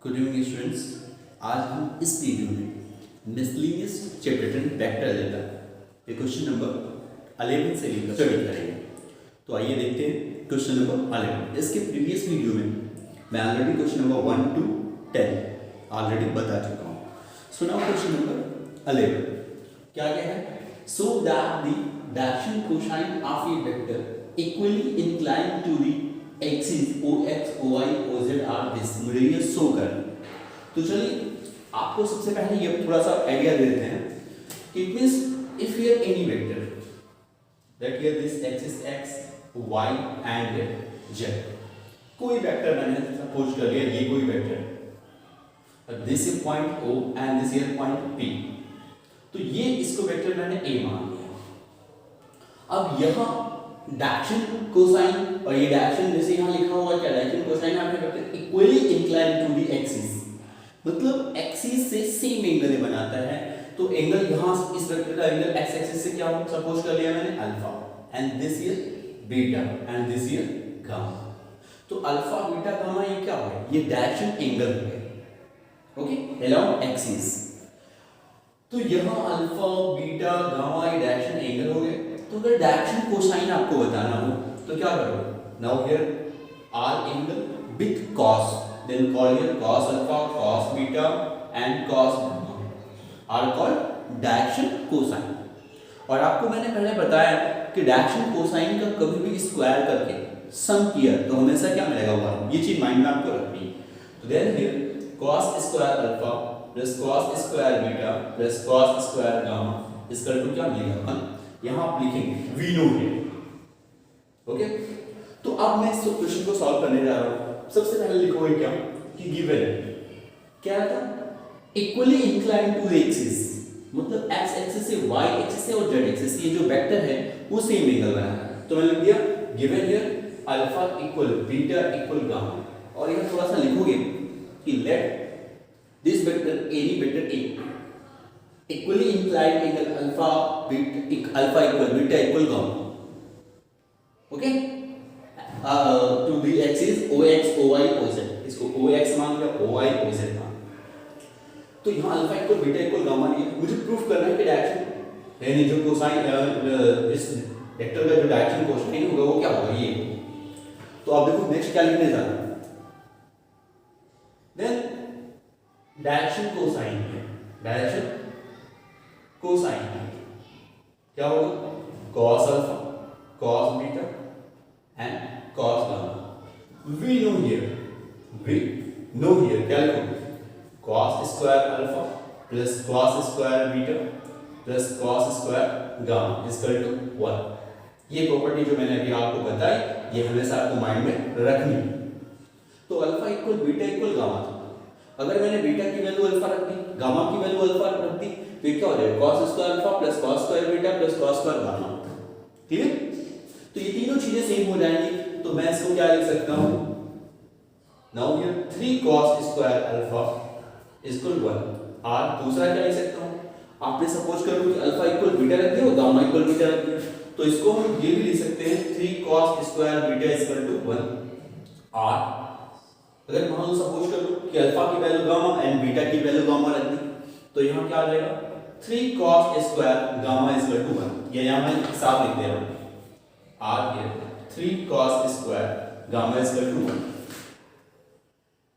Good evening students. आज हम इस वीडियो में मिसलेनियस चैप्टर 10 वेक्टर अलजेब्रा के क्वेश्चन नंबर 11 से लेकर स्टडी करेंगे। तो आइए देखते हैं क्वेश्चन नंबर 11। इसके प्रीवियस वीडियो में मैं already question number 1 to 10 already बता चुका हूँ। सो नाउ क्वेश्चन नंबर 11 क्या है? So that the direction cosine of a vector equally inclined to the axis OX, OY, OZ are this. मुझे ये शो कर। तो चलिए आपको सबसे पहले ये थोड़ा सा आइडिया दे देते हैं कि it means if here any vector that here this axis X, Y and Z, कोई वेक्टर मैंने सपोज कर लिया ये कोई vector, this is point O and this here point P। तो ये इसको वेक्टर मैंने A मान लिया। अब यहाँ डायरेक्शन कोसाइन और ये डायरेक्शन जैसे यहाँ लिखा हुआ क्या, डायरेक्शन कोसाइन आपने vector equally inclined to the axis, मतलब एक्सिस से सेम एंगल बनाता है। तो एंगल यहाँ इस वेक्टर का एंगल एक्स एक्सिस से क्या सपोज कर लिया मैंने alpha, and this is beta and this is gamma. तो अल्फा बीटा गामा ये क्या है? ये डायरेक्शन एंगल है, ओके, अलोंग एक्सिस। तो यहाँ अल्फा बीटा गामा ये डायरेक्शन एंगल हो गए। तो अगर डायरेक्शन कोसाइन आपको बताना हो तो क्या करोगे? Now here are angle with cos, then call here cos alpha, cos beta and cos gamma are called direction cosine. और आपको मैंने पहले बताया कि डायरेक्शन कोसाइन का कभी भी स्क्वायर करके सम किया तो हमेशा क्या मिलेगा? 1। ये चीज माइंड में आपको रखनी है। तो then here cos square alpha plus cos square beta plus cos square gamma इसका टू क्या मिलेगा? 1। यहां आप लिखेंगे वी नो हियर, ओके। तो अब मैं इस क्वेश्चन को सॉल्व करने जा रहा हूं। सबसे पहले लिखोगे क्या कि गिवन क्या था? Equally inclined to the axis, मतलब x एक्सिस से y एक्सिस से और z एक्सिस से ये जो वेक्टर है वो सेम एंगल बना है। तो मैंने लिख दिया given here alpha equal beta equal gamma. और यहां थोड़ा सा लिखोगे कि let this vector any vector a equally inclined angle alpha equal beta equal gamma, okay, to the axis OX, OY, OZ। इसको OX मान लिया, OY, OZ मान। तो यहाँ alpha equal beta equal gamma नहीं है, मुझे प्रूफ करना है कि डायरेक्शन यानी जो कोसाइन इस वेक्टर का जो डायरेक्शन कोसाइन होगा वो क्या होगा? ये। तो आप देखो नेक्स्ट क्या लिखने जा रहे हैं। देन डायरेक्शन कोसाइन है, डायरेक्शन कोसाइन क्या होगा? cos alpha, cos beta and cos gamma. We know here क्या लिखोगे? cos square alpha plus cos square beta plus cos square gamma equal to 1। ये प्रॉपर्टी जो मैंने अभी आपको बताई ये हमेशा आपको माइंड में रखनी है। तो alpha equal beta equal gamma था। अगर मैंने बीटा की वैल्यू अल्फा रख दी, गामा की वैल्यू अल्फा रख दी, फिर क्या हो जाएगा? cos square alpha plus cos square beta plus cos square gamma. ठीक है? तो ये तीनों चीजें सेम हो जाएंगी। तो मैं इसको क्या लिख सकता हूं? Now here 3 cos square alpha equal 1। और दूसरा क्या लिख सकता हूं? आपने सपोज कर लो कि अल्फा इक्वल बीटा रख दिया और गामा इक्वल बीटा रख दिया, तो इसको हम ये भी लिख सकते हैं 3 cos square beta equal to 1। और अगर मान लो सपोज कर लो कि अल्फा की वैल्यू गामा एंड बीटा की वैल्यू गामा रख दी, तो यहाँ क्या आ जाएगा? 3 cos square gamma equal to 1। ये यहाँ मैं हिसाब लिख दे रहा हूँ, are here 3 cos square gamma equal to 1।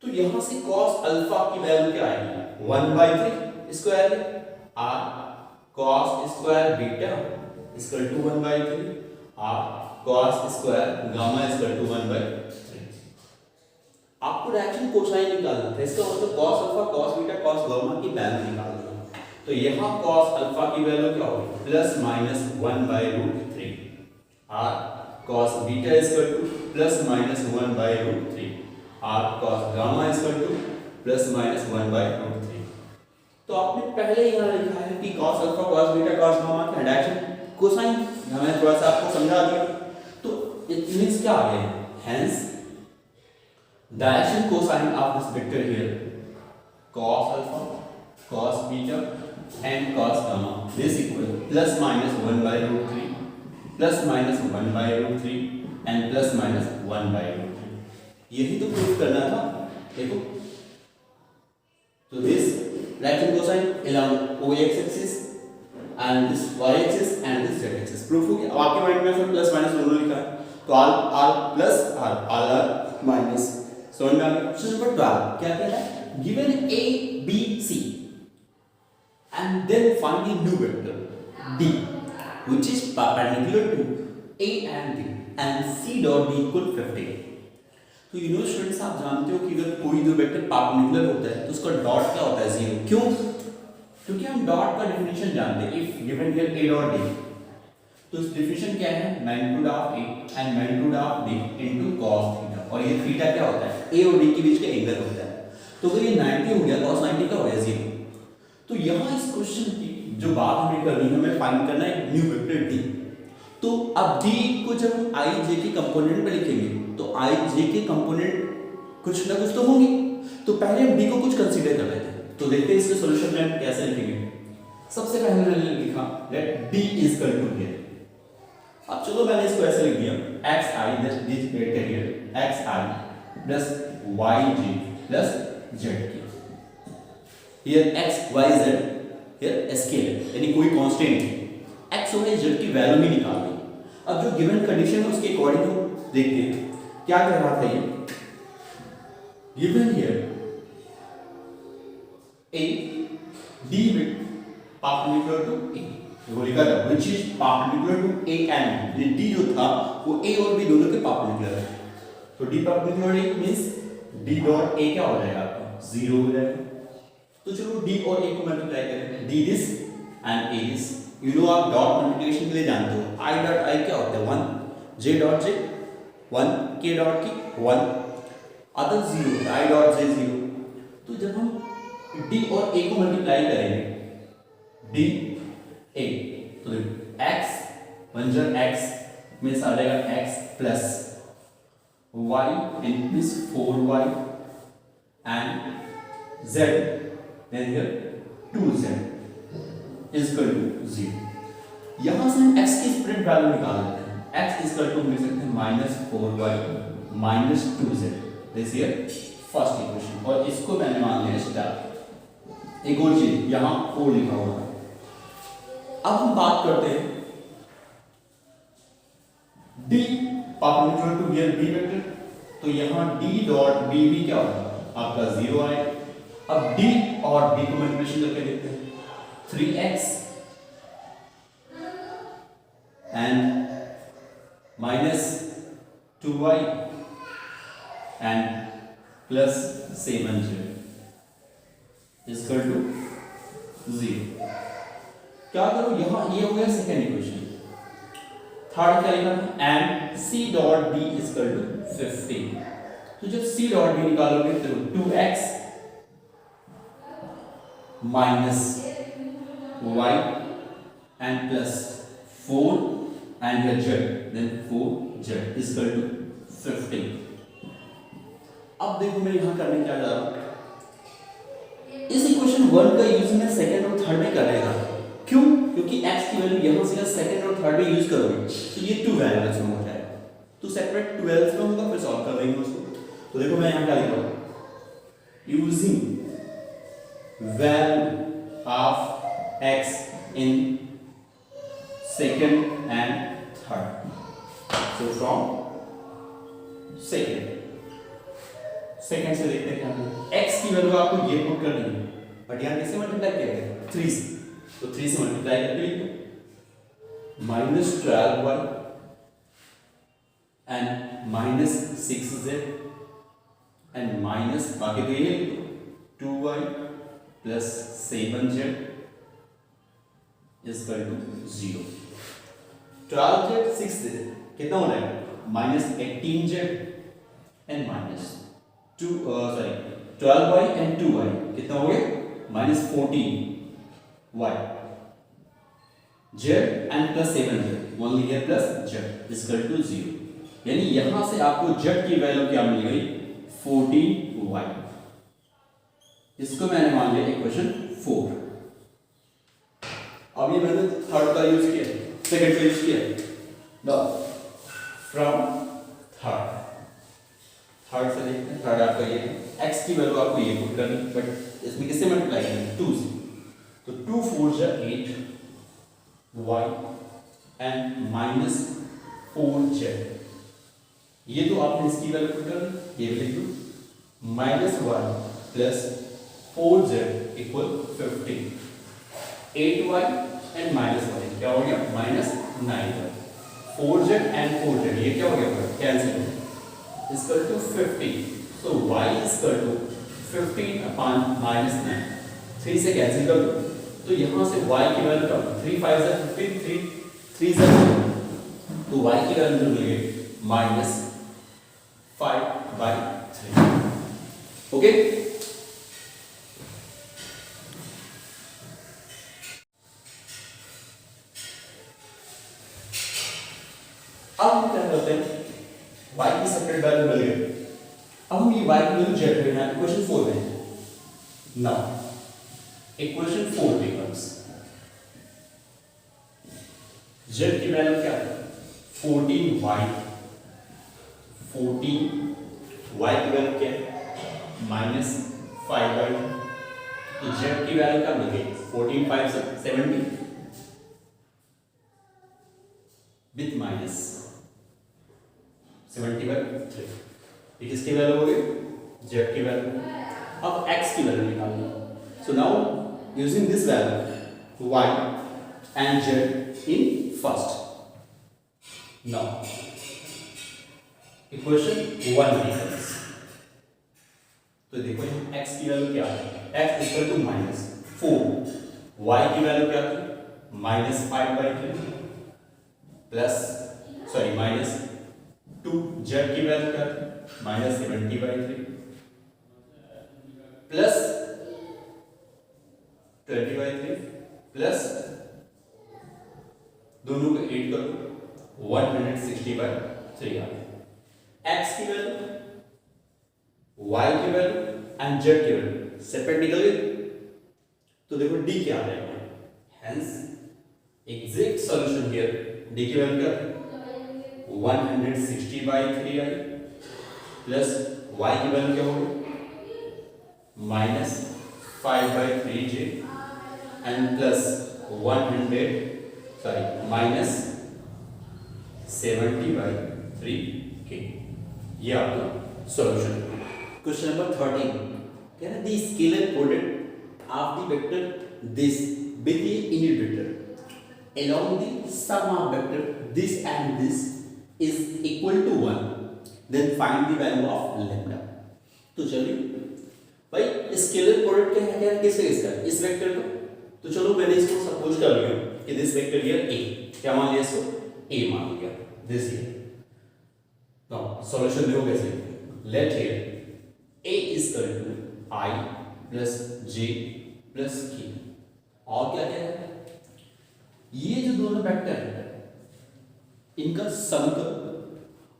तो यहाँ से cos अल्फा की वैल्यू क्या आएगी? 1/3 स्क्वायर है, are cos square beta equal to 1/3 are cos square gamma equal to 1/3। आपको डायरेक्शन कोसाइन निकालना था, इसका मतलब cos alpha cos beta cos gamma की वैल्यू निकालना। तो यहाँ cos अल्फा की वैल्यू क्या होगी? प्लस माइनस 1/√3 और cos beta equal two plus minus 1/√3 और cos gamma equal two plus minus 1/√3। तो आपने पहले यहाँ लिखा है कि cos alpha cos beta cos gamma का डायरेक्शन कोसाइन, मैंने थोड़ा सा आपको समझा दिया। तो इट मींस क्या आ गया? Hence direction cosine of this vector here cos alpha cos beta and cos gamma this equal plus minus 1/√3 plus minus 1/√3 and plus minus 1/√3। यही तो प्रूफ करना था। देखो तो this left hand cosine along o x axis and this y axis and this z axis proof हो गया। अब आपके माइंड में फिर प्लस माइनस दोनों लिखा है तो r प्लस r माइनस समझ में आ गया। क्वेश्चन नंबर 12 क्या कह रहा है, given a b c and then find a new vector d which is perpendicular to a and b and c dot d equal 15। तो यू नो स्टूडेंट्स, आप जानते हो कि अगर कोई दो वेक्टर परपेंडिकुलर होता है तो उसका डॉट क्या होता है, जीरो। क्यों? क्योंकि हम डॉट का डेफिनेशन जानते हैं। If given here a dot d, तो इस डेफिनेशन क्या है, magnitude of a and magnitude of b into cos theta, और ये थीटा क्या होता है, a और d के बीच का एंगल होता है। तो अगर ये 90 हो गया, cos 90 का हो गया 0। तो यहाँ इस क्वेश्चन की जो बात हमें करनी है, हमें फाइंड करना है न्यू वेक्टर d। तो अब d को जब हम i j के कंपोनेंट में लिखेंगे तो i j के कंपोनेंट कुछ ना कुछ तो होंगे, तो पहले हम d को कुछ कंसीडर कर लेते हैं। तो देखते हैं इसके सॉल्यूशन में हम कैसे लिखेंगे। सबसे पहले मैंने लिखा let d is equal to here. अब चलो मैंने इसको ऐसे लिख दिया xi this vector here xi plus yj plus zk। Here x y z here scalar यानी कोई कांस्टेंट है, x और z की वैल्यू भी निकाल दी। अब जो गिवन कंडीशन है उसके अकॉर्डिंग हम देखते हैं क्या कह रहा था ये, given here a d with perpendicular to a, वो लिखा था which is perpendicular to a and b। d जो था वो a और b दोनों के परपेंडिकुलर है, तो d perpendicular a means d dot a क्या हो जाएगा आपका, 0 हो जाएगा। तो चलो d और a को मल्टीप्लाई करें, d this and a this। You know आप डॉट मल्टीप्लिकेशन के लिए जानते हो, i डॉट i क्या होता है 1, j dot j 1, k dot k 1, other 0, i dot j 0। तो जब हम d और a को मल्टीप्लाई करेंगे d a, तो देखो x बन जाएगा x में आ जाएगा x plus y into 4y and z then here 2z is equal to 0। यहां से हम x की स्प्रेड वैल्यू निकाल लेते हैं। x is equal to लिख सकते हैं -4y minus 2z, this here first equation, और इसको मैंने मान लिया स्टार। एक और चीज यहां 4 लिखा हुआ है। अब हम बात करते हैं d perpendicular to here b vector, तो यहां d डॉट bb क्या होगा आपका 0 आएगा। अब d और b को मल्टीप्लिकेशन करके देखते हैं, 3x and minus 2y and plus 7z is equal to 0। क्या करो, यहां ये हो गया सेकेंड इक्वेशन। थर्ड क्या लिखा है, and c dot d is equal to 15। तो जब c डॉट d निकालोगे तो 2x minus y and plus 4 and here z, then 4z is equal to 15। अब देखो मैं यहां करने क्या जा रहा हूं, इस इक्वेशन 1 का यूज मैं सेकंड और थर्ड में करेगा। क्यों? क्योंकि x की वैल्यू यहां से सेकंड और थर्ड में यूज करोगे तो ये 2 वेरिएबल्स में हो जाएगा, तो सेपरेट 12 में होगा, फिर सॉल्व कर लेंगे उसको। तो देखो मैं यहां क्या लिख रहा हूं, using value of x in second and third, so from second से देखते हैं क्या x की वैल्यू आपको ये पुट करनी है, बट यहाँ किससे मल्टीप्लाई किया गया 3 से, तो 3 से मल्टीप्लाई करके लिख दो -12y and -6z and minus बाकी तो ये 2y plus 7z is equal to 0। 12z 6z कितना हो जाएगा, -18z and -2 sorry 12y and 2y कितना हो गया -14y z and plus 7z only here plus z is equal to 0। यानी यहां से आपको z की वैल्यू क्या मिल गई 14y। इसको मैंने मान लिया इक्वेशन 4। अब ये मैंने थर्ड का यूज किया, सेकंड का यूज किया, नाउ फ्रॉम थर्ड से देखते हैं। थर्ड आपका ये x की वैल्यू आपको ये पुट करनी सिंपल, बट इसमें किससे मल्टीप्लाई करेंगे 2 से, तो 2 4 जा 8 y एंड माइनस 4 z, ये तो आपने इसकी वैल्यू पुट कर दी, ये भी लिख दो minus 1 plus 4z equal 15, 8y and minus 1 क्या हो गया minus 9y, 4z and 4z ये क्या हो गया cancel equal to 50, so y is equal to 15 upon minus 9, 3 से कैंसिल कर दो तो यहाँ से y की वैल्यू क्या होगी 3 5 जा 15, 3 जा, तो y की वैल्यू मिलेगी माइनस 5/3। ओके, अब हम क्या करते हैं y की सेपरेट वैल्यू मिल गई, अब हम ये y की वैल्यू जेट लेना है इक्वेशन 4 में। नाउ इक्वेशन 4 becomes z की वैल्यू क्या है 14y, 14y की वैल्यू क्या है माइनस 5/2, तो z की वैल्यू क्या मिल गई 14 5 70 विथ माइनस 70/3, ये किसकी वैल्यू हो गई z की वैल्यू। अब x की वैल्यू निकालनी, so now using this value y and z in first, now equation 1 becomes, तो देखो x की वैल्यू क्या है x equal to minus 4, y की वैल्यू क्या थी minus 5/3 plus sorry minus 2, z की वैल्यू क्या थी माइनस 70/3 प्लस 20/3 प्लस दोनों को 8 करो 160/3 आ गया। x की वैल्यू y की वैल्यू एंड z की वैल्यू सेपरेट निकल गई, तो देखो d क्या आ जाएगा, hence exact solution here d की वैल्यू क्या है 160/3 आई प्लस y की वैल्यू क्या होगी minus 5/3j and plus 100 sorry minus 70/3k, ये आपका सॉल्यूशन। क्वेश्चन नंबर 13 कह रहा है the scalar product of the vector this with the unit vector along the sum of vector this and this is equal to 1, then find the value of lambda। तो चलिए भाई scalar product क्या है किससे किसका इस वेक्टर का, तो चलो मैंने इसको सपोज कर लिया कि दिस वेक्टर हियर a, क्या मान लिया इसको a मान लिया दिस हियर। नाउ सॉल्यूशन देखो कैसे, let here a is equal to I plus j plus k, और क्या क्या है ये जो दोनों वेक्टर है इनका सम करो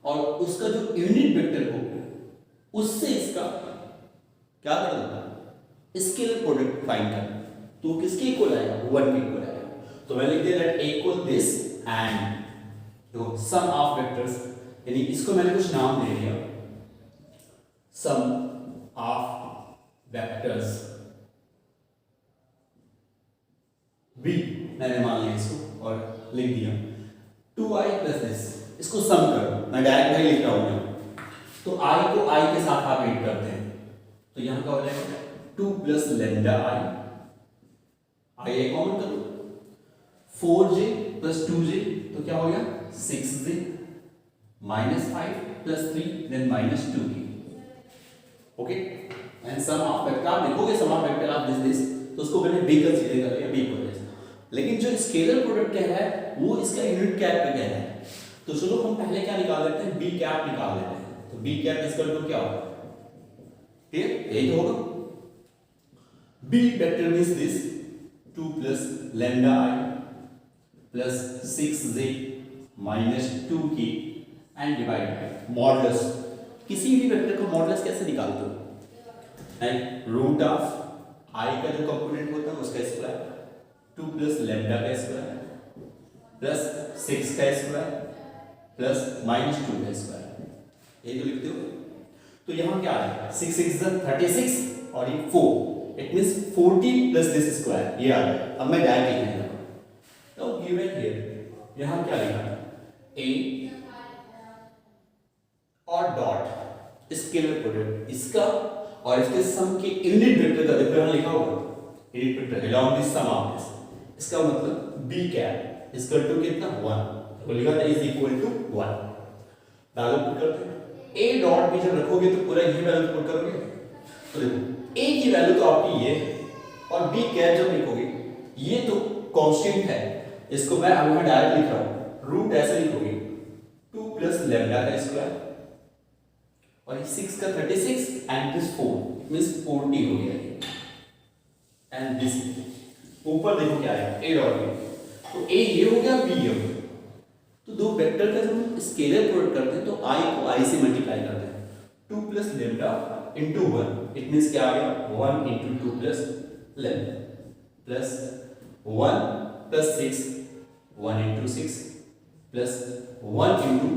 और उसका जो यूनिट वेक्टर हो उससे इसका क्या कर देना स्केलर प्रोडक्ट फाइंड कर, तो किसके इक्वल आएगा 1 के इक्वल आएगा। तो मैं लिख दिया let a equal this and देखो सम ऑफ वेक्टर्स, यानी इसको मैंने कुछ नाम दे दिया सम ऑफ वेक्टर्स b मैंने मान लिया इसको और लिख दिया 2i प्लस दिस, इसको सम करो, मैं डायरेक्ट नहीं लिख रहा हूं तो i को i के साथ आप ऐड करते हैं, तो यहां क्या हो जाएगा 2 plus lambda i a common कर लो 4j प्लस 2j, तो क्या हो गया 6j minus 5 plus 3 then minus 2k। Okay, and sum of vector आप लिखोगे sum of vector of this तो उसको मैंने b कंसीडर कर लिया b को, लेकिन जो स्केलर प्रोडक्ट कह रहा है वो इसका यूनिट कैप पे कह रहा है, तो चलो हम पहले क्या निकाल लेते हैं b कैप निकाल लेते हैं, तो b कैप इक्वल टू क्या होगा ठीक है यही तो होगा b vector means this 2 plus lambda i plus 6j minus 2k and divide by modulus, किसी भी वेक्टर का मॉडुलस कैसे निकालते हो एंड रूट ऑफ i का जो कंपोनेंट होता है उसका स्क्वायर 2 प्लस लैम्डा का स्क्वायर प्लस 6 का स्क्वायर प्लस माइनस 2 का स्क्वायर, ये तो लिखते हो। तो यहाँ क्या है 6 6 36 और ये 4, it means 40 plus this square, ये आ गया। अब मैं डायरेक्ट लिखने लगा, तो गिवन हियर यहां क्या लिखा, ए और डॉट स्केलर प्रोडक्ट इसका और इसके सम के यूनिट वेक्टर का देखो यहां लिखा होगा unit vector along this sum of this, इसका मतलब b कैप इसका टू कितना 1, तो लिखा था is equal to 1। Value put करते हैं, a डॉट भी जब रखोगे तो पूरा ये वैल्यू पुट करोगे, तो देखो a की वैल्यू तो आपकी ये और b कैप जब लिखोगे ये तो कांस्टेंट है, इसको मैं अब मैं डायरेक्ट लिख रहा हूं, रूट ऐसे लिखोगे 2 प्लस लैम्डा का स्क्वायर और 6 का 36 एंड दिस 4 मींस 40 हो गया एंड दिस ऊपर देखो क्या है a डॉट b, तो a ये हो गया b ये हो गया, तो दो वेक्टर का जब हम स्केलर प्रोडक्ट करते हैं तो i को i से मल्टीप्लाई करते हैं, 2 plus lambda into 1 it means क्या आ गया 1 into 2 plus lambda plus 1 plus 6 1 into 6 plus 1 into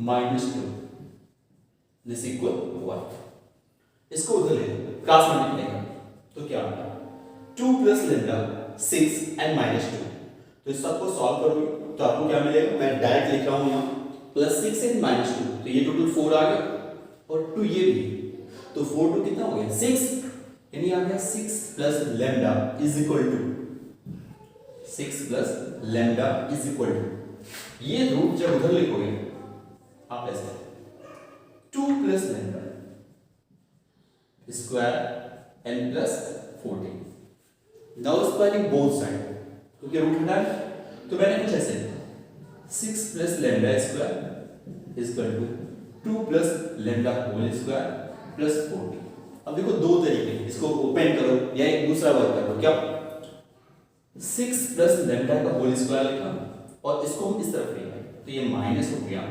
-2 this equal 1। इसको उधर ले लो क्रॉस मल्टीप्लाई कर तो क्या होगा 2 प्लस लैम्डा 6 एंड -2, तो इस सबको सॉल्व करोगे तो आपको क्या मिलेगा, मैं डायरेक्ट लिख रहा हूं यहां प्लस 6 एंड -2, तो ये टोटल 4 आ गया और 2 ये भी, तो 4 2 कितना हो गया 6, यानी आ गया 6 plus lambda is equal to 6 plus lambda is equal to, ये रूट जब उधर लिखोगे आप ऐसे 2 plus lambda square and plus 14, now squaring both side क्योंकि रूट हटा है, तो मैंने कुछ ऐसे 6 plus lambda square is equal to 2 plus lambda whole square plus 14। अब देखो दो तरीके, इसको ओपन करो या एक दूसरा वर्क करो, क्या 6 प्लस लैम्डा का होल स्क्वायर लिखा और इसको हम इस तरफ ले आए तो ये माइनस हो गया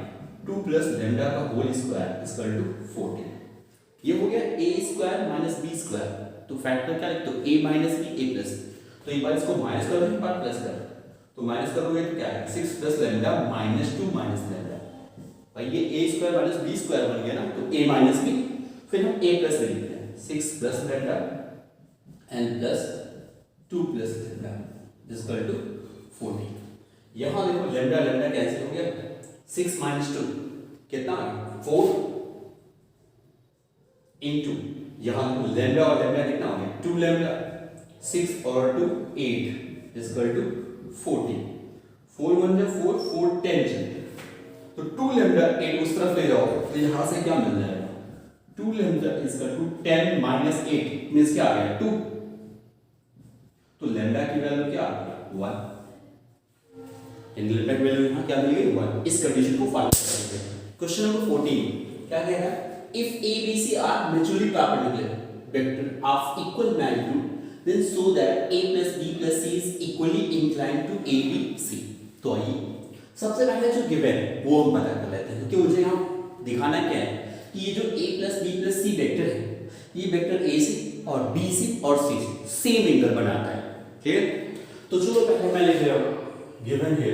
2 प्लस लैम्डा का whole square is equal to 14, ये हो गया a square minus b square, तो फैक्टर क्या लिखते हो a minus b a plus, तो एक बार इसको माइनस करो एक बार प्लस करो, तो माइनस करोगे तो क्या है 6 plus lambda minus 2 minus lambda, भाई ये a square minus b square बन गया ना, तो a माइनस b, फिर हम a प्लस ले लेते हैं 6 plus lambda and plus 2 plus lambda is equal to 14। यहां देखो लैम्डा लैम्डा कैंसिल हो गया, 6 माइनस 2 कितना आ गया 4 इनटू यहां लैम्डा और लैम्डा कितना हो गया 2 लैम्डा, 6 और 2 8 इज इक्वल टू 14, 4 1 जा 4 4 10 चलते, तो 2 लैम्डा 8 उस तरफ ले जाओ तो यहां से क्या मिल जाएगा 2 lambda is equal to 10 minus 8 means क्या आ गया 2, तो लैम्डा की वैल्यू क्या आ गया 1, इन लैम्डा की वैल्यू यहां क्या मिल गई 1। इस कंडीशन को फॉलो करेंगे। क्वेश्चन नंबर 14 क्या कह रहा है, if a b c are mutually perpendicular vector of equal magnitude then show that a plus b plus c is equally inclined to a b c। तो आइए सबसे पहले जो गिवन है वो हम पता कर लेते हैं, क्योंकि मुझे यहाँ दिखाना क्या है कि ये जो a plus b plus c vector है ये वेक्टर a से और b से और c से सेम एंगल बनाता है, ठीक है। तो चलो पहले मैं लिख रहा हूँ गिवन है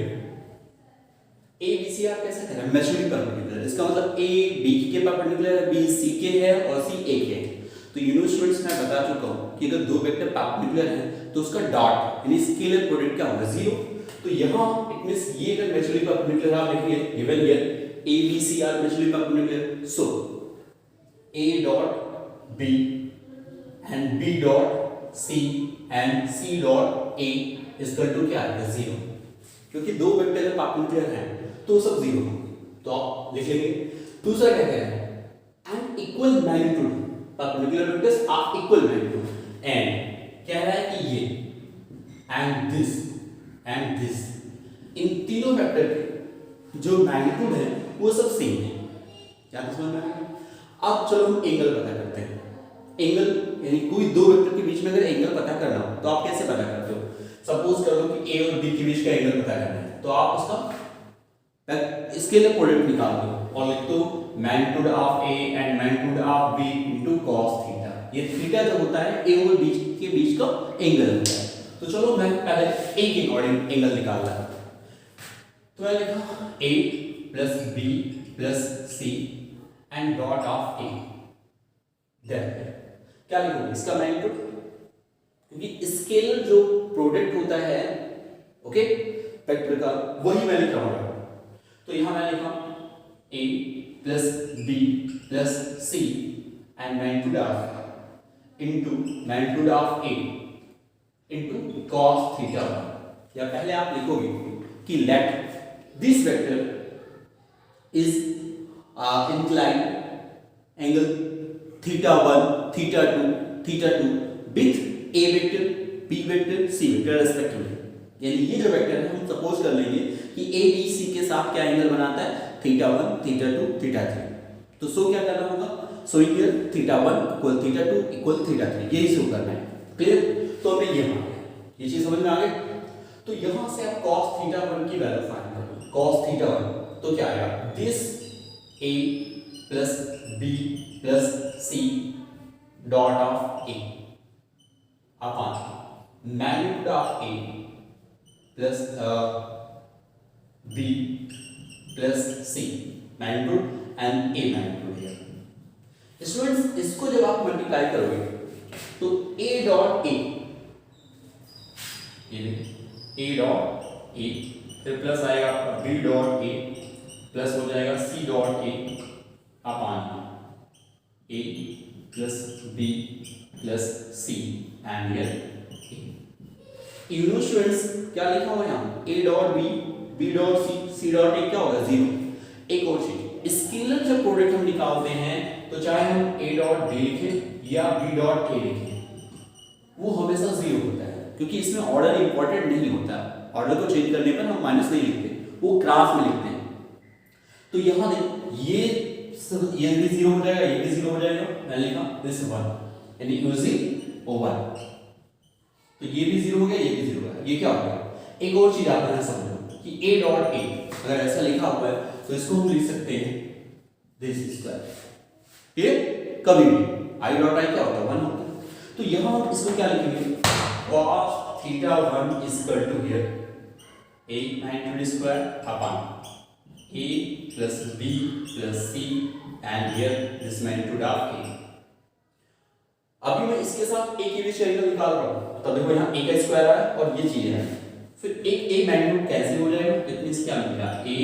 ए बी सी आप कैसे करें मैच्योरिटी परपेंडिकुलर, इसका मतलब ए बी के परपेंडिकुलर है, बी सी के है और सी ए के है। तो स्टूडेंट्स मैं बता चुका हूं कि अगर दो वेक्टर परपेंडिकुलर हैं तो उसका डॉट यानी स्केलर प्रोडक्ट क्या होगा 0। तो यहां इट मींस ये अगर मैच्योरिटी परपेंडिकुलर आप लिखेंगे given here A B C are mutually perpendicular, so A dot B and B dot C and C dot A is equal to क्या है 0, क्योंकि दो वेक्टर अगर परपेंडिकुलर हैं तो सब 0 तो आप लिख लेंगे। दूसरा क्या कह रहा है and equal magnitude perpendicular vectors of equal magnitude, and कह रहा है कि ये एंड दिस इन तीनों वेक्टर के जो मैग्नीट्यूड है वो सब सेम है, क्या समझ में आया। अब चलो हम एंगल पता करते हैं। एंगल यानी कोई दो वेक्टर के बीच में अगर एंगल पता करना हो तो आप कैसे पता करते हो, सपोज कर लो कि a और b के बीच का एंगल पता करना है तो आप उसका स्केलर प्रोडक्ट निकाल दो और लिख दो magnitude of a and magnitude of b into cos theta. ये थीटा जो होता है a और b के बीच का एंगल होता है। तो चलो मैं पहले a के अकॉर्डिंग एंगल निकाल रहा हूं, तो मैं लिखा a plus b plus c and dot of a। क्या लिखोगे इसका मैग्नीट्यूड, क्योंकि स्केलर जो प्रोडक्ट होता है ओके वेक्टर का वही मैं लिख रहा हूं। तो यहां मैं लिखा a plus b plus c and magnitude of a into cos theta. या पहले आप लिखोगे कि let this vector is inclined angle theta 1 theta 2 with a vector b vector c vector respectively. यानी ये जो वेक्टर है हम सपोज कर लेंगे कि a b c के साथ क्या एंगल बनाता है थीटा 1 थीटा 2 थीटा 3। तो सो क्या करना होगा, so here theta 1 equal theta 2 equal theta 3, यही शो करना है। क्लियर, तो हमें ये मान ये चीज समझ में आ गई। तो यहां से आप cos थीटा 1 की वैल्यू फाइंड करोगे। cos थीटा 1 तो क्या आएगा, this a plus b plus c dot of a upon magnitude of a plus b plus c magnitude and a magnitude here. Students इसको जब आप मल्टीप्लाई करोगे तो a डॉट a, ये a डॉट a फिर प्लस आएगा आपका b dot a plus हो जाएगा c dot a upon a plus b plus c and here you know students क्या लिखा हुआ है यहाँ a dot b dot c dot a क्या होगा 0। एक और चीज, स्केलर जब प्रोडक्ट हम निकालते हैं तो चाहे हम a डॉट b लिखें या b डॉट a लिखें वो हमेशा 0 होता है, क्योंकि इसमें ऑर्डर इंपॉर्टेंट नहीं होता। ऑर्डर को चेंज करने पर हम माइनस नहीं लिखते, वो ग्राफ में लिखते हैं। तो यहाँ देखो ये भी 0 हो जाएगा, ये भी 0 हो जाएगा। मैं लिखा दिस 1 यानी यूजिंग ओवर, तो ये भी 0 हो गया, ये भी 0 हो गया। ये क्या हो गया, एक और चीज आप यहाँ समझो कि a डॉट a अगर ऐसा लिखा हुआ है तो इसको हम लिख सकते हैं दिस स्क्वायर। ये कभी भी i डॉट i क्या होता है 1 होता है। तो यहाँ हम इसको क्या लिखेंगे, cos theta 1 is equal to here a magnitude square upon a plus b plus c and here this magnitude of a। अभी मैं इसके साथ a की भी एंगल निकाल रहा हूं, तब देखो यहाँ a का स्क्वायर आया और ये चीजें हैं, फिर एक a मैग्नीट्यूड कैंसिल हो जाएगा, इट मींस क्या मिलेगा a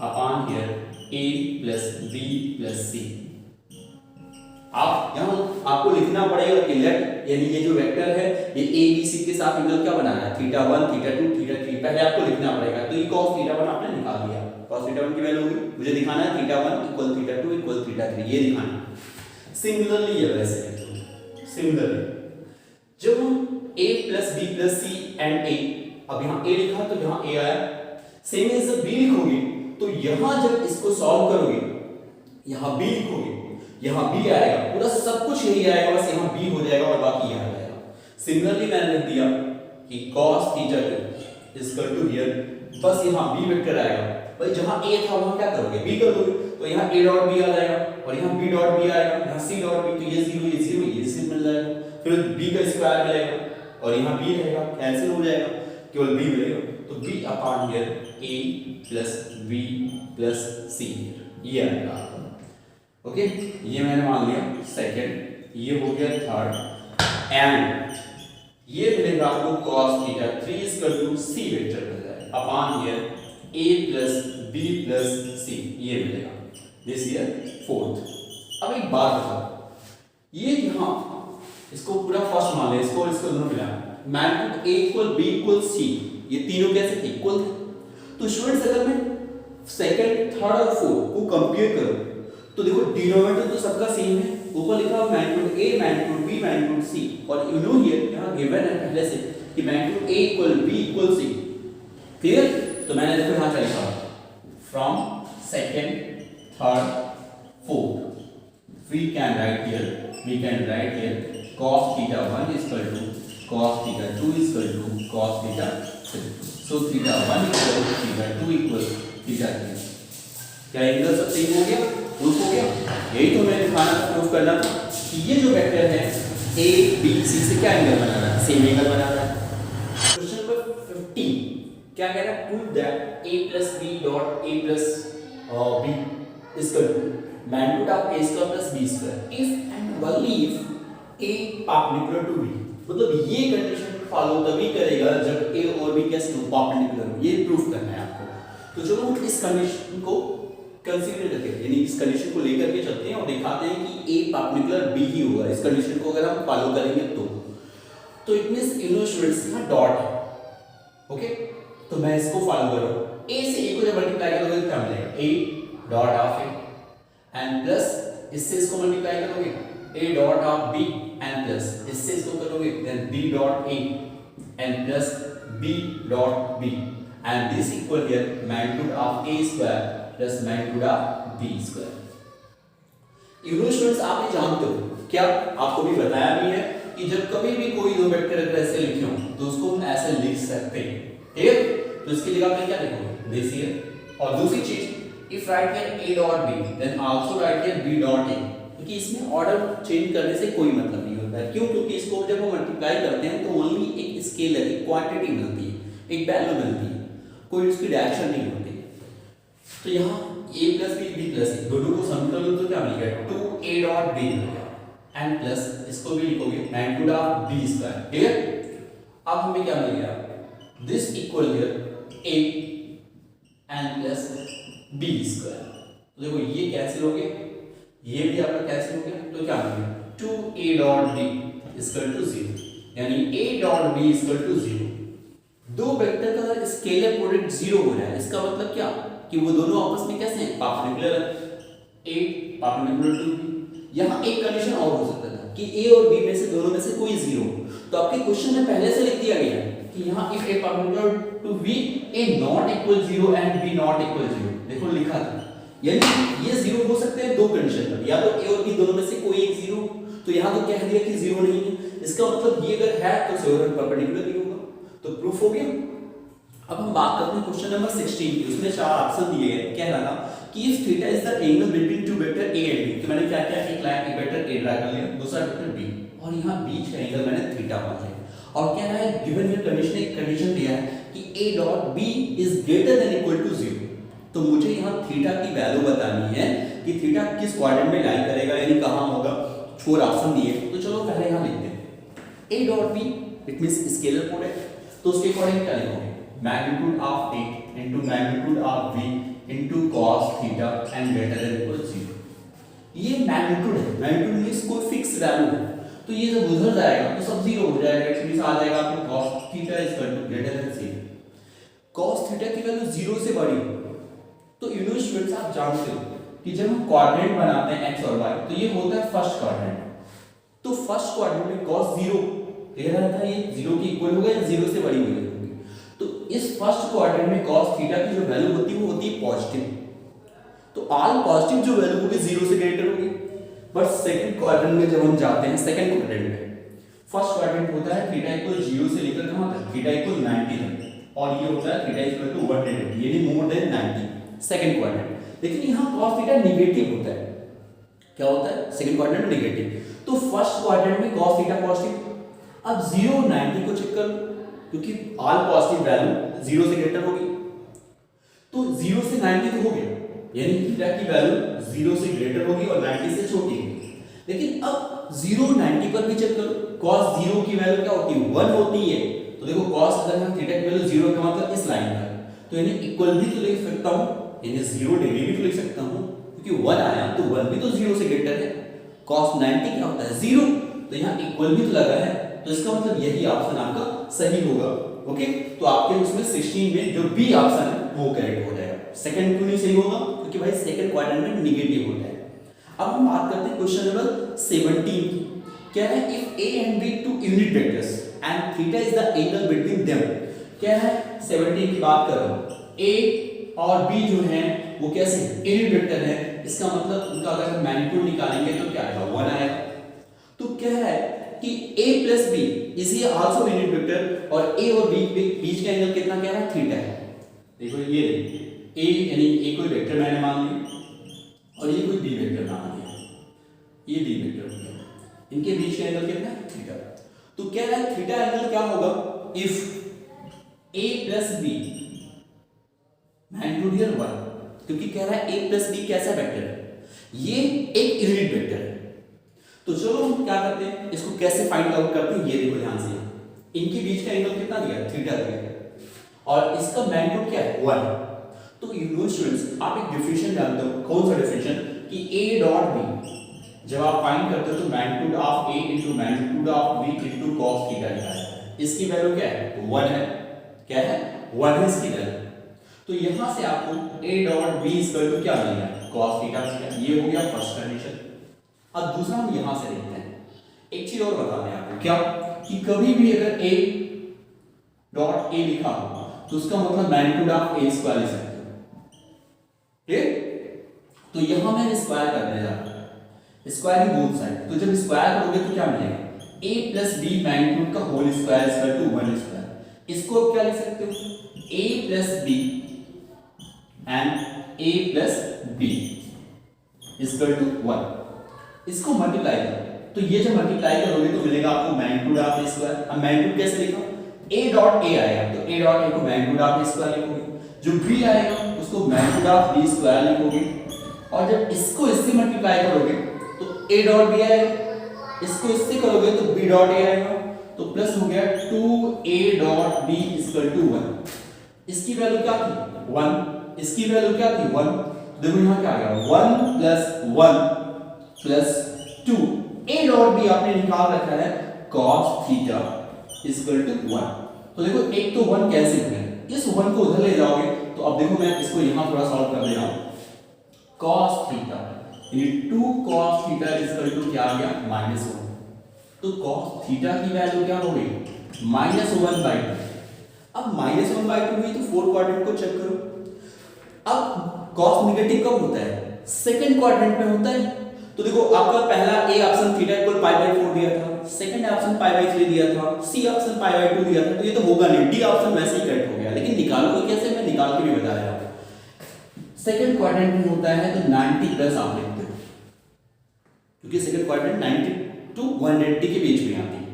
upon here a plus b plus c। आप यहाँ आपको लिखना पड़ेगा कि लेट यानी ये जो वेक्टर है ये a b c के साथ एंगल क्या बना रहा है थीटा 1 थीटा 2 थीटा 3, पहले आपको लिखना पड़ेगा। तो ये cos थीटा 1 आपने निकाल दिया, cos थीटा 1 की वैल्यू होगी, मुझे दिखाना है theta 1 equal theta 2 equal theta 3, ये दिखाना है। सिमिलरली ये वैसे सिमिलरली जब हम a plus b plus c and a, अब यहाँ a लिखा तो यहाँ a आया, सेम एज जब b लिखोगे तो यहाँ जब इसको सॉल्व करोगे यहाँ b लिखोगे यहाँ b आएगा, पूरा सब कुछ यही आएगा, बस यहाँ b हो जाएगा और बाकी यहाँ आ जाएगा। सिमिलरली मैंने लिख दिया कि cos theta 2 is equal to here, बस यहाँ b वेक्टर आएगा, भाई जहाँ a था वहाँ क्या करोगे b कर दोगे, तो यहाँ a डॉट b आ जाएगा और यहाँ b डॉट b आएगा, यहाँ c डॉट b, तो ये 0 ये 0 ये से मिल जाएगा, फिर b का स्क्वायर मिलेगा और यहाँ b रहेगा, कैंसिल हो जाएगा, केवल b मिलेगा, तो b upon here a plus b plus c ये आएगा आपका। ओके ये मैंने मान लिया सेकंड, ये हो गया थर्ड, एंड ये मिलेगा आपको cos theta 3 is equal to c vector मिल जाएगा upon here a plus b plus c ये मिलेगा, दिस हियर फोर्थ। अब एक बात बताओ, ये यहाँ इसको पूरा फर्स्ट मान ले, इसको दोनों मिला magnitude a equal b equal c, ये तीनों कैसे इक्वल थे। तो स्टूडेंट्स अगर मैं सेकंड थर्ड और फोर्थ को कंपेयर करूं तो देखो डिनोमिनेटर तो सबका सेम है, ऊपर लिखा हुआ magnitude a magnitude b magnitude c, और यू नो हियर यहां गिवन है पहले से कि magnitude a equal b equal c। Clear, तो मैंने देखो यहां क्या लिखा from second third fourth we can write here cos theta 1 is equal to cos theta 2 is equal to cos theta 3, so theta 1 equal theta 2 equal theta 3। क्या angle सब same हो गया, प्रूफ हो गया। यही तो मैंने दिखाना था, प्रूफ करना था कि ये जो वेक्टर है a b c से क्या एंगल बना रहा है, सेम एंगल बना रहा है। क्वेश्चन नंबर 15 क्या कह रहा है, prove that a plus b dot a plus b is equal to magnitude of a square plus b square if and only if A perpendicular to B, मतलब ये condition follow तभी करेगा जब ए और बी कैसे हो, परपेंडिकुलर हो, ये प्रूफ करना है आपको। तो चलो हम इस कंडीशन को कंसीडर करके, यानी इस कंडीशन को लेकर के चलते हैं और दिखाते हैं कि ए परपेंडिकुलर बी ही होगा इस कंडीशन को अगर हम फॉलो करेंगे तो इट मींस इन स्टूडेंट्स यहां डॉट है, ओके। तो मैं इसको फॉलो कर रहा हूं, ए से ए को जब मल्टीप्लाई करोगे तो क्या मिलेगा, A dot of A and plus इससे इसको मल्टीप्लाई करोगे A dot of B and plus इससे इसको करोगे then B dot A and plus B dot B and this equal here magnitude of A square plus magnitude of B square. यूरो students आप ये जानते हो क्या, आपको भी बताया भी है कि जब कभी भी कोई दो वेक्टर अगर ऐसे लिखे हो तो उसको हम ऐसे लिख सकते हैं, ठीक है। तो इसकी जगह पे क्या लिखोगे दिस हियर, और दूसरी चीज if right here a dot b then also right here b dot a, क्योंकि इसमें ऑर्डर चेंज करने से कोई मतलब नहीं होता है। क्यों, क्योंकि इसको जब हम मल्टीप्लाई करते हैं तो ओनली एक स्केलर एक क्वांटिटी मिलती है, एक वैल्यू मिलती है, कोई उसकी डायरेक्शन नहीं होती। तो यहाँ a plus b plus a दोनों को सम कर लो तो क्या मिलेगा 2a डॉट b मिलेगा एंड प्लस इसको भी लिखोगे मैग्नीट्यूड ऑफ b स्क्वायर, ठीक है। अब हमें क्या मिल गया, this equal here a and plus b square. तो देखो ये कैंसिल हो गया, ये भी आपका कैंसिल हो गया, तो क्या मिलेगा 2a dot b equal to 0, यानी a dot b equal to 0। दो वेक्टर का अगर स्केलर प्रोडक्ट 0 हो जाए इसका मतलब क्या कि वो दोनों आपस में कैसे हैं, परपेंडिकुलर है, a परपेंडिकुलर टू b। यहाँ एक कंडीशन और हो सकता था कि a और b में से दोनों में से कोई 0, तो आपके क्वेश्चन में पहले से लिख दिया गया है कि यहाँ if a perpendicular to b a not equal 0 and b not equal 0, देखो लिखा था। यानी ये 0 हो सकते हैं दो कंडीशन पर, या तो a और b दोनों में से कोई एक 0, तो यहाँ तो कह दिया कि 0 नहीं है, इसका मतलब ये अगर है तो 0 परपेंडिकुलर ही होगा, तो प्रूफ हो गया। अब हम बात करते हैं क्वेश्चन नंबर 16 की, उसमें चार ऑप्शन दिए गए, कह रहा था कि if theta is the angle between two vector a and b, तो मैंने क्या किया, एक लाइन एक वेक्टर a ड्रा कर लिया, दूसरा वेक्टर b, और यहाँ बीच का एंगल मैंने थीटा मान लिया, और क्या है गिवन हियर कंडीशन, एक कंडीशन दिया है कि a dot b is greater than equal to 0। तो मुझे यहाँ थीटा की वैल्यू बतानी है कि थीटा किस क्वाड्रेंट में लाई करेगा, यानी कहाँ होगा, फोर ऑप्शन दिए। तो चलो पहले यहाँ लिखते हैं a dot b it means scalar product, तो उसके अकॉर्डिंग क्या लिखोगे, magnitude of a into magnitude of b into cos theta and greater than equal 0। ये मैग्नीट्यूड है, मैग्नीट्यूड मींस कोई फिक्स वैल्यू है, तो ये जब उधर जाएगा तो सब 0 हो जाएगा, इट मींस आ जाएगा आपको cos theta is equal to greater than 0। cos theta की वैल्यू 0 से बड़ी, तो यूनो स्टूडेंट्स आप जानते हो कि जब हम क्वाड्रेंट बनाते हैं x और y तो ये होता है फर्स्ट क्वाड्रेंट, तो फर्स्ट क्वाड्रेंट में cos 0 कह रहा था ये 0 के इक्वल होगा या 0 से बड़ी वैल्यू होगी, तो इस फर्स्ट क्वाड्रेंट में cos थीटा की जो वैल्यू होती है वो होती है पॉजिटिव, तो ऑल पॉजिटिव जो वैल्यू होगी 0 से ग्रेटर होगी। बट सेकंड क्वाड्रेंट में जब हम जाते हैं, सेकंड क्वाड्रेंट में फर्स्ट क्वाड्रेंट होता है थीटा इक्वल 0 से लेकर कहां तक, थीटा इक्वल 90 तक, और ये होता है थीटा इक्वल टू 180 यानी मोर देन 90 सेकंड क्वाड्रेंट। लेकिन यहां cos थीटा नेगेटिव होता है, क्या होता है सेकंड क्वाड्रेंट में नेगेटिव, तो फर्स्ट क्वाड्रेंट में cos थीटा पॉजिटिव। अब 0 90 को चेक करो, क्योंकि ऑल पॉजिटिव वैल्यू 0 से ग्रेटर होगी, तो 0 से 90 तो हो गया, यानी थीटा की वैल्यू 0 से ग्रेटर होगी और 90 से छोटी होगी। लेकिन अब 0 90 पर भी चेक करो, cos 0 की वैल्यू क्या होती है 1 होती है, तो देखो cos अगर हम थीटा की वैल्यू 0 का मतलब इस लाइन पर, तो यानी इक्वल भी तो लिख सकता हूं, यानी 0 डिग्री भी तो लिख सकता हूं, क्योंकि 1 आया तो 1 भी तो 0 से ग्रेटर है। cos 90 क्या होता है 0, तो यहाँ इक्वल भी तो लगा है, तो इसका मतलब यही ऑप्शन आपका सही होगा। ओके, तो आपके उसमें 16 में जो बी ऑप्शन है वो करेक्ट हो जाएगा। सेकंड क्यों नहीं सही होगा, क्योंकि भाई सेकंड क्वाड्रेंट में नेगेटिव होता है। अब हम बात करते हैं क्वेश्चन नंबर 17 की, क्या है if a and b two unit vectors and theta is the angle between them. क्या है 17 की बात कर रहा हूं, a और b जो हैं वो कैसे यूनिट वेक्टर है, इसका मतलब उनका अगर हम मैग्नीट्यूड निकालेंगे तो क्या आएगा 1 आएगा। तो क्या है कि a plus b is also unit vector, और a और b के बीच का एंगल कितना कह रहा है थीटा है। देखो ये a यानी a कोई वेक्टर मैंने मान लिया और ये कोई b वेक्टर मान लिया, ये b वेक्टर हो गया, इनके बीच का एंगल कितना है थीटा। तो क्या है थीटा एंगल क्या होगा if a plus b magnitude here 1, क्योंकि कह रहा है a प्लस b कैसा वेक्टर है, ये एक यूनिट वेक्टर है, तो चलो हम क्या करते हैं, इसको कैसे फाइंड आउट करते हैं, ये देखो ध्यान से। इनके बीच का एंगल कितना दिया है, थीटा दिया है, और इसका मैग्नीट्यूड क्या है, 1। तो यू नो स्टूडेंट्स, आप एक डिफिनेशन जानते हो, कौन सा डिफिनेशन, कि a डॉट b जब आप फाइंड करते हो तो magnitude of a into magnitude of b into cos theta लिखा है। इसकी वैल्यू क्या है, 1 है। क्या है, 1 है इसकी वैल्यू। तो यहां से आपको a dot b equal to क्या मिलेगा, cos थीटा मिलेगा। ये हो गया फर्स्ट कंडीशन। अब दूसरा हम यहां से देखते हैं, एक चीज और बता दें आपको, क्या कि कभी भी अगर a डॉट a लिखा हो तो उसका मतलब मैग्नीट्यूड ऑफ a स्क्वायर लिख सकते हो। ठीक, तो यहां मैं स्क्वायर करने जा रहा हूं, स्क्वायर की बोथ साइड। तो जब स्क्वायर करोगे तो क्या मिलेगा, a प्लस b मैग्नीट्यूड का whole square equal to 1 square. इसको आप क्या लिख सकते हो, a plus b and a plus b equal to 1। इसको मल्टीप्लाई करो, तो ये जब मल्टीप्लाई करोगे तो मिलेगा आपको मैग्नीट्यूड ऑफ a स्क्वायर। अब मैग्नीट्यूड कैसे लिखो, a डॉट a आएगा तो a डॉट a को मैग्नीट्यूड ऑफ a स्क्वायर लिखोगे, जो b आएगा उसको मैग्नीट्यूड ऑफ b स्क्वायर लिखोगे, और जब इसको इससे मल्टीप्लाई करोगे तो a डॉट b आएगा, इसको इससे करोगे तो b डॉट a आएगा, तो प्लस हो गया 2a dot b equal to 1। इसकी वैल्यू क्या थी, 1। इसकी वैल्यू क्या थी, 1। देखो यहां क्या आ गया, 1 plus 1 plus 2 a dot b आपने निकाल रखा है cos थीटा इक्वल टू 1। तो देखो एक तो 1 कैंसिल हो गया, इस 1 को उधर ले जाओगे तो अब देखो मैं इसको यहां थोड़ा सॉल्व कर दे रहा हूं। cos थीटा यानी 2 cos थीटा इक्वल टू क्या आ गया, -1। तो cos थीटा की वैल्यू क्या हो गई, -1/2। अब -1/2 हुई तो फोर्थ क्वाड्रेंट को चेक करो। अब cos नेगेटिव कब होता है, सेकंड क्वाड्रेंट में होता है। तो देखो आपका पहला ए ऑप्शन थीटा इक्वल π/4 दिया था, सेकंड ऑप्शन π/3 दिया था, सी ऑप्शन π/2 दिया था, तो ये तो होगा नहीं, डी ऑप्शन वैसे ही करेक्ट हो गया। लेकिन निकालोगे कैसे, मैं निकाल के भी बता रहा हूं। सेकंड क्वाड्रेंट में होता है तो 90 प्लस आप लिखते हो, क्योंकि सेकंड क्वाड्रेंट 90 टू 180 के बीच में आती है।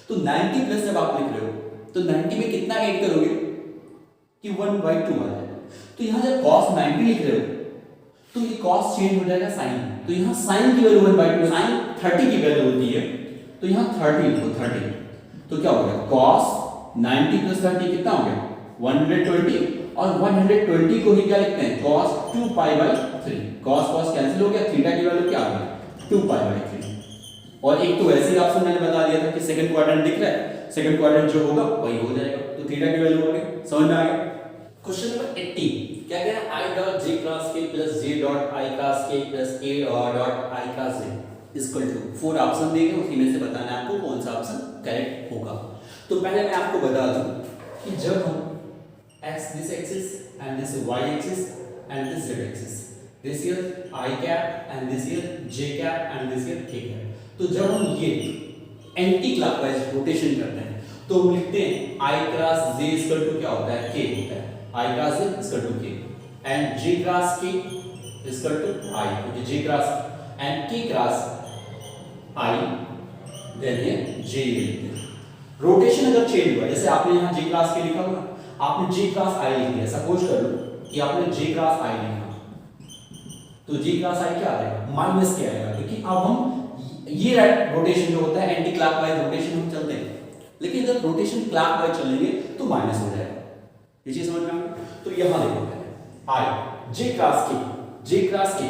तो 90 प्लस जब आप लिख रहे हो तो 90 में कितना ऐड करोगे कि 1/2 आ जाए। तो यहां जब cos 90 लिख रहे हो तो ये cos चेंज हो जाएगा sin, तो यहां sin की वैल्यू 1/2, sin 30 की वैल्यू होती है, तो यहां 30 लिखो, 30। तो क्या हो गया, cos 90 प्लस 30 कितना हो गया, 120, और 120 को ही क्या लिखते हैं, cos 2π/3। cos cos कैंसिल हो गया, थीटा की वैल्यू क्या आ गई, 2π/3। और एक तो वैसे ही ऑप्शन मैंने बता दिया था कि सेकंड क्वाड्रेंट दिख रहा है, सेकंड क्वाड्रेंट जो होगा वही हो जाएगा, तो थीटा की वैल्यू हो गई, समझ में आ गया। क्वेश्चन नंबर 80 क्या कह रहा है, i dot j cross k plus j dot i cross k plus k dot i cross j equal to 4 option देंगे, उसी में से बताना है आपको कौन सा ऑप्शन करेक्ट होगा। तो पहले मैं आपको बता दूं कि जब हम x this axis and this y axis and this z axis, this here i cap and this here j cap and this here k cap, तो जब हम ये एंटी क्लॉकवाइज रोटेशन करते हैं तो हम लिखते हैं i cross j equal to क्या होता है, k होता है, i cross j equal to k and j cross k equal to i, क्योंकि j cross and k cross i then ये j लिखते हैं। रोटेशन अगर चेंज हुआ, जैसे आपने यहां j क्रॉस k लिखा हुआ, आपने j क्रॉस i लिख दिया, सपोज कर लो कि आपने j क्रॉस i लिखा, तो j क्रॉस i क्या आएगा, माइनस के आएगा, क्योंकि अब हम ये रोटेशन जो होता है एंटी क्लॉकवाइज रोटेशन हम चलते हैं, लेकिन जब रोटेशन क्लॉकवाइज चलेंगे तो माइनस हो जाएगा। ये चीज समझ में आ गई। तो यहां देखो i j क्रॉस k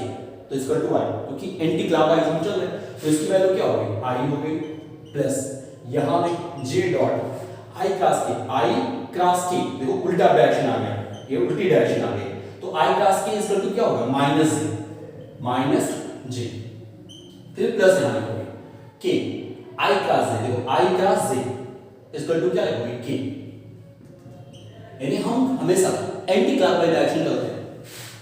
तो इक्वल टू i, क्योंकि एंटी क्लॉकवाइज हम चल रहे हैं, तो इसकी वैल्यू क्या हो गई, i हो गई, प्लस यहां में j dot i cross k, देखो उल्टा डायरेक्शन आ गया, ये उल्टी डायरेक्शन आ गई, तो i cross k equal to क्या होगा, माइनस j, फिर प्लस यहां लिखोगे k i क्रॉस j, देखो i cross j equal to क्या लिखोगे, k, यानी हम हमेशा एंटी क्लॉकवाइज डायरेक्शन चलते हैं।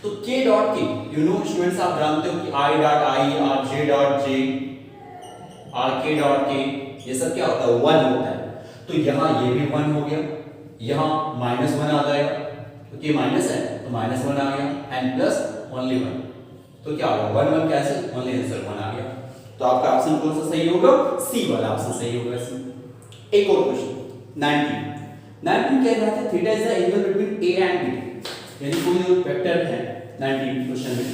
तो k dot k, you know students, आप जानते हो कि i डॉट i और j डॉट j और k डॉट k ये सब क्या होता है, 1 होता है। तो यहां ये भी 1 हो गया, यहां -1 आ जाएगा, क्योंकि माइनस है तो -1 आ गया, एंड प्लस ओनली 1, तो क्या होगा 1 1 कैंसिल, ओनली आंसर 1 आ गया। तो आपका ऑप्शन कौन सा सही होगा, सी वाला ऑप्शन सही होगा इसमें। एक और क्वेश्चन 19 कह रहा था theta is the angle between A and B, यानी कोई वेक्टर है 19 क्वेश्चन में,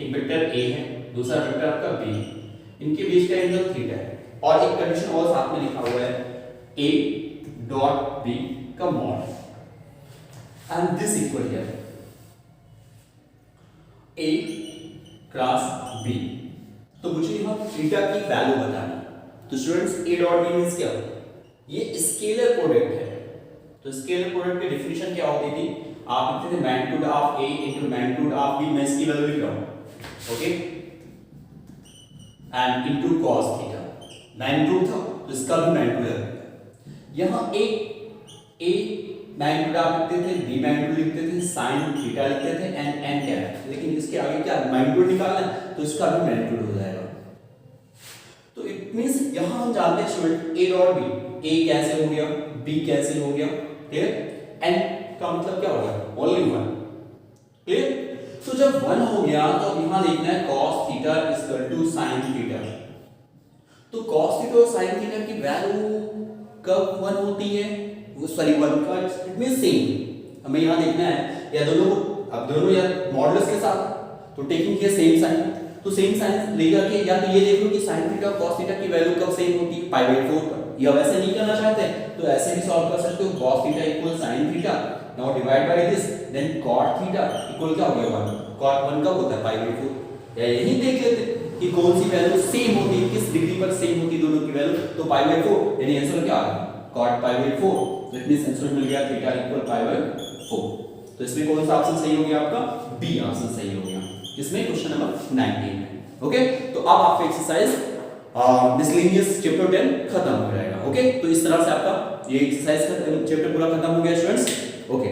एक वेक्टर ए है, दूसरा वेक्टर आपका बी, इनके बीच का एंगल थीटा है। और एक कंडीशन और साथ में लिखा हुआ है a डॉट b का mod and this equal here a cross b। तो मुझे यहाँ थीटा की वैल्यू बतानी है। तो students a dot b means क्या? ये स्केलर प्रोडक्ट है। तो स्केलर प्रोडक्ट की डेफिनेशन क्या होती थी? आप लिखते थे magnitude of a into magnitude of b। मैं इसकी वैल्यू लिख रहा हूं, okay, and into cos theta. Magnitude था तो इसका भी मैग्नीट्यूड है। यहां a मैग्नीट्यूड आप लिखते थे, b मैग्नीट्यूड लिखते थे, sin थीटा लिखते थे, एंड n क्या है, लेकिन इसके आगे क्या मैग्नीट्यूड निकालना है तो इसका भी मैग्नीट्यूड हो जाएगा। तो इट मींस यहां हम जानते हैं student a dot b, a cancel हो गया, b कैंसिल हो गया, क्लियर, n का मतलब क्या होगा? Only 1, clear. तो जब 1 हो गया तो अब यहां देखना है cos theta equal to sin theta. तो cos थीटा और sin थीटा की वैल्यू कब 1 होती है? वो सॉरी 1 का इट मींस सेम। हमें यहां देखना है या दोनों अब दोनों या मॉडुलस के साथ तो टेकिंग हियर सेम साइन। तो सेम साइन लेकर के या तो ये देख लो कि sin थीटा और cos थीटा की वैल्यू कब सेम होती है? π/4 पर। या वैसे नहीं करना चाहते तो ऐसे भी सॉल्व कर सकते हो। cos theta equal sin theta, now divide by this, then cot theta equal क्या हो गया 1। cot 1 कब होता है? π/4। या यही देख लेते कि कौन सी वैल्यू सेम होती है, किस डिग्री पर सेम होती है दोनों की वैल्यू। तो π/4 यानी आंसर क्या आ गया? cot π/4। दैट मींस आंसर मिल गया थीटा इक्वल π/4। तो इसमें कौन सा ऑप्शन सही हो गया? आपका बी ऑप्शन सही हो गया। इसमें क्वेश्चन नंबर 19 में। ओके, तो अब आपका एक्सरसाइज मिसलेनियस चैप्टर 10 खत्म हो जाएगा। ओके, तो इस तरह से आपका ये एक्सरसाइज का चैप्टर पूरा खत्म हो गया स्टूडेंट्स। ओके।